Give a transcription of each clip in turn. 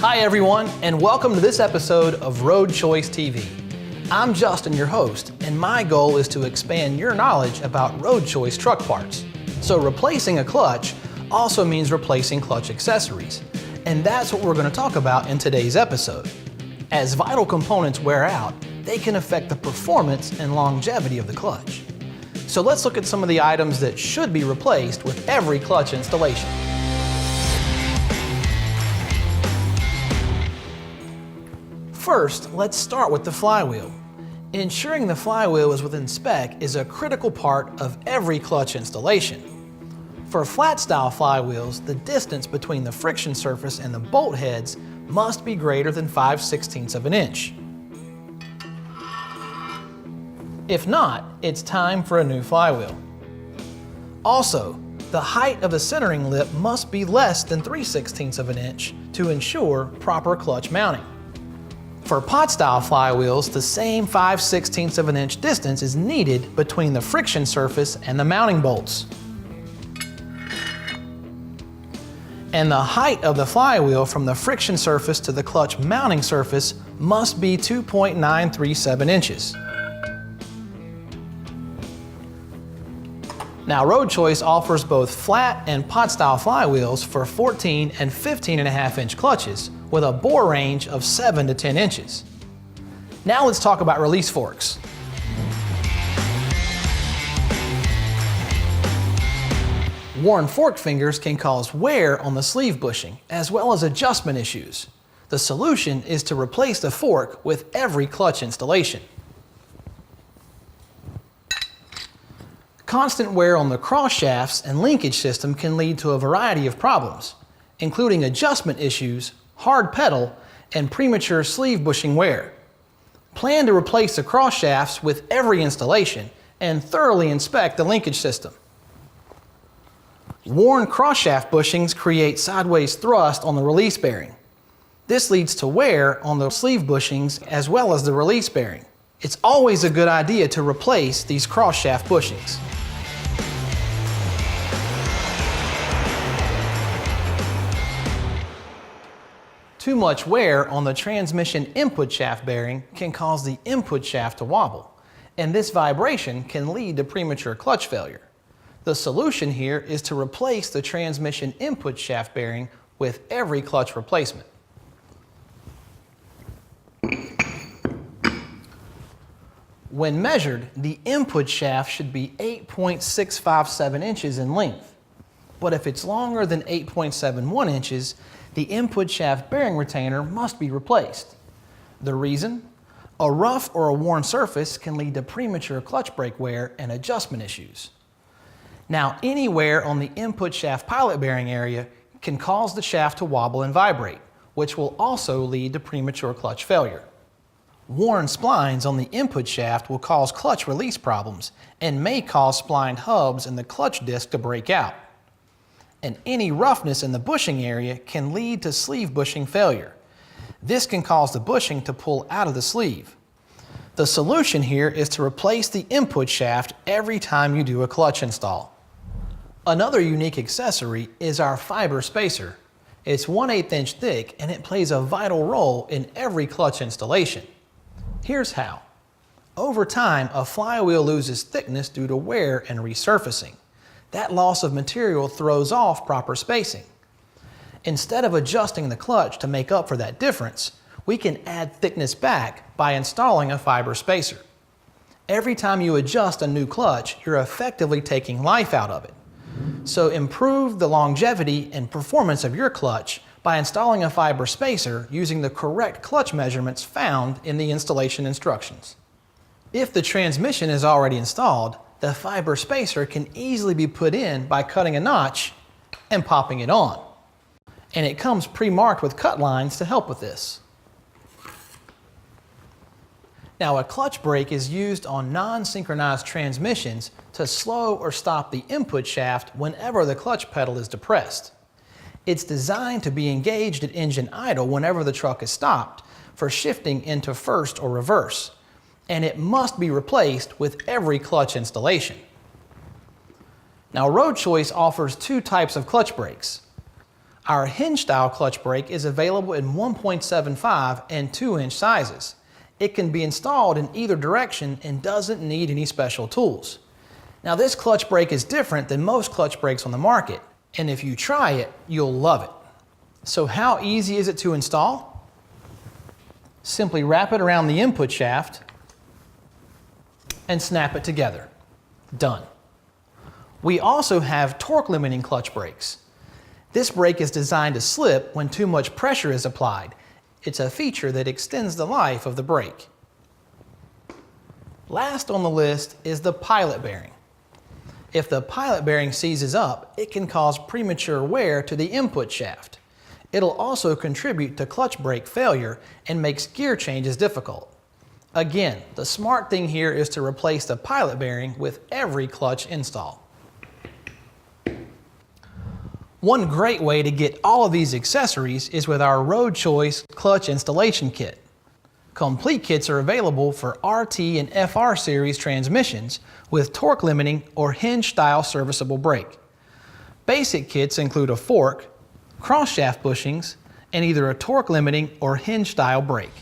Hi everyone, and welcome to this episode of Road Choice TV. I'm Justin, your host, and my goal is to expand your knowledge about road choice truck parts. So replacing a clutch also means replacing clutch accessories, and that's what we're going to talk about in today's episode. As vital components wear out, they can affect the performance and longevity of the clutch. So let's look at some of the items that should be replaced with every clutch installation. First, let's start with the flywheel. Ensuring the flywheel is within spec is a critical part of every clutch installation. For flat style flywheels, the distance between the friction surface and the bolt heads must be greater than 5/16 of an inch. If not, it's time for a new flywheel. Also, the height of the centering lip must be less than 3/16 of an inch to ensure proper clutch mounting. For pot style flywheels, the same 5/16 of an inch distance is needed between the friction surface and the mounting bolts. And the height of the flywheel from the friction surface to the clutch mounting surface must be 2.937 inches. Now, Road Choice offers both flat and pot style flywheels for 14 and 15.5 inch clutches with a bore range of 7 to 10 inches. Now let's talk about release forks. Worn fork fingers can cause wear on the sleeve bushing as well as adjustment issues. The solution is to replace the fork with every clutch installation. Constant wear on the cross shafts and linkage system can lead to a variety of problems, including adjustment issues, hard pedal, and premature sleeve bushing wear. Plan to replace the cross shafts with every installation and thoroughly inspect the linkage system. Worn cross shaft bushings create sideways thrust on the release bearing. This leads to wear on the sleeve bushings as well as the release bearing. It's always a good idea to replace these cross shaft bushings. Too much wear on the transmission input shaft bearing can cause the input shaft to wobble, and this vibration can lead to premature clutch failure. The solution here is to replace the transmission input shaft bearing with every clutch replacement. When measured, the input shaft should be 8.657 inches in length, but if it's longer than 8.71 inches, the input shaft bearing retainer must be replaced. The reason? A rough or a worn surface can lead to premature clutch brake wear and adjustment issues. Now, any wear on the input shaft pilot bearing area can cause the shaft to wobble and vibrate, which will also lead to premature clutch failure. Worn splines on the input shaft will cause clutch release problems and may cause splined hubs in the clutch disc to break out. And any roughness in the bushing area can lead to sleeve bushing failure. This can cause the bushing to pull out of the sleeve. The solution here is to replace the input shaft every time you do a clutch install. Another unique accessory is our fiber spacer. It's 1/8 inch thick and it plays a vital role in every clutch installation. Here's how. Over time, a flywheel loses thickness due to wear and resurfacing. That loss of material throws off proper spacing. Instead of adjusting the clutch to make up for that difference, we can add thickness back by installing a fiber spacer. Every time you adjust a new clutch, you're effectively taking life out of it. So improve the longevity and performance of your clutch by installing a fiber spacer using the correct clutch measurements found in the installation instructions. If the transmission is already installed, the fiber spacer can easily be put in by cutting a notch and popping it on. And it comes pre-marked with cut lines to help with this. Now, a clutch brake is used on non-synchronized transmissions to slow or stop the input shaft whenever the clutch pedal is depressed. It's designed to be engaged at engine idle whenever the truck is stopped for shifting into first or reverse, and it must be replaced with every clutch installation. Now, Road Choice offers two types of clutch brakes. Our hinge-style clutch brake is available in 1.75 and 2-inch sizes. It can be installed in either direction and doesn't need any special tools. Now this clutch brake is different than most clutch brakes on the market, and if you try it, you'll love it. So how easy is it to install? Simply wrap it around the input shaft and snap it together. Done. We also have torque limiting clutch brakes. This brake is designed to slip when too much pressure is applied. It's a feature that extends the life of the brake. Last on the list is the pilot bearing. If the pilot bearing seizes up, it can cause premature wear to the input shaft. It'll also contribute to clutch brake failure and makes gear changes difficult. Again, the smart thing here is to replace the pilot bearing with every clutch install. One great way to get all of these accessories is with our Road Choice Clutch Installation Kit. Complete kits are available for RT and FR series transmissions with torque limiting or hinge style serviceable brake. Basic kits include a fork, cross shaft bushings, and either a torque limiting or hinge style brake.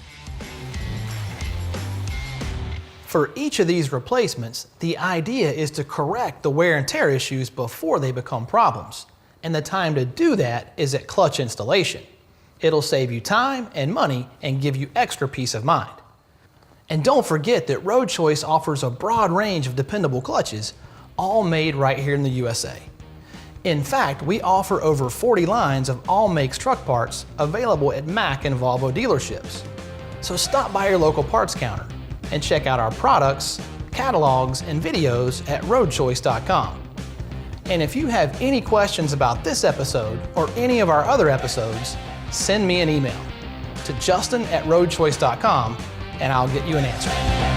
For each of these replacements, the idea is to correct the wear and tear issues before they become problems. And the time to do that is at clutch installation. It'll save you time and money and give you extra peace of mind. And don't forget that Road Choice offers a broad range of dependable clutches, all made right here in the USA. In fact, we offer over 40 lines of all makes truck parts available at Mack and Volvo dealerships. So stop by your local parts counter and check out our products, catalogs, and videos at roadchoice.com. And if you have any questions about this episode or any of our other episodes, send me an email to justin@roadchoice.com and I'll get you an answer.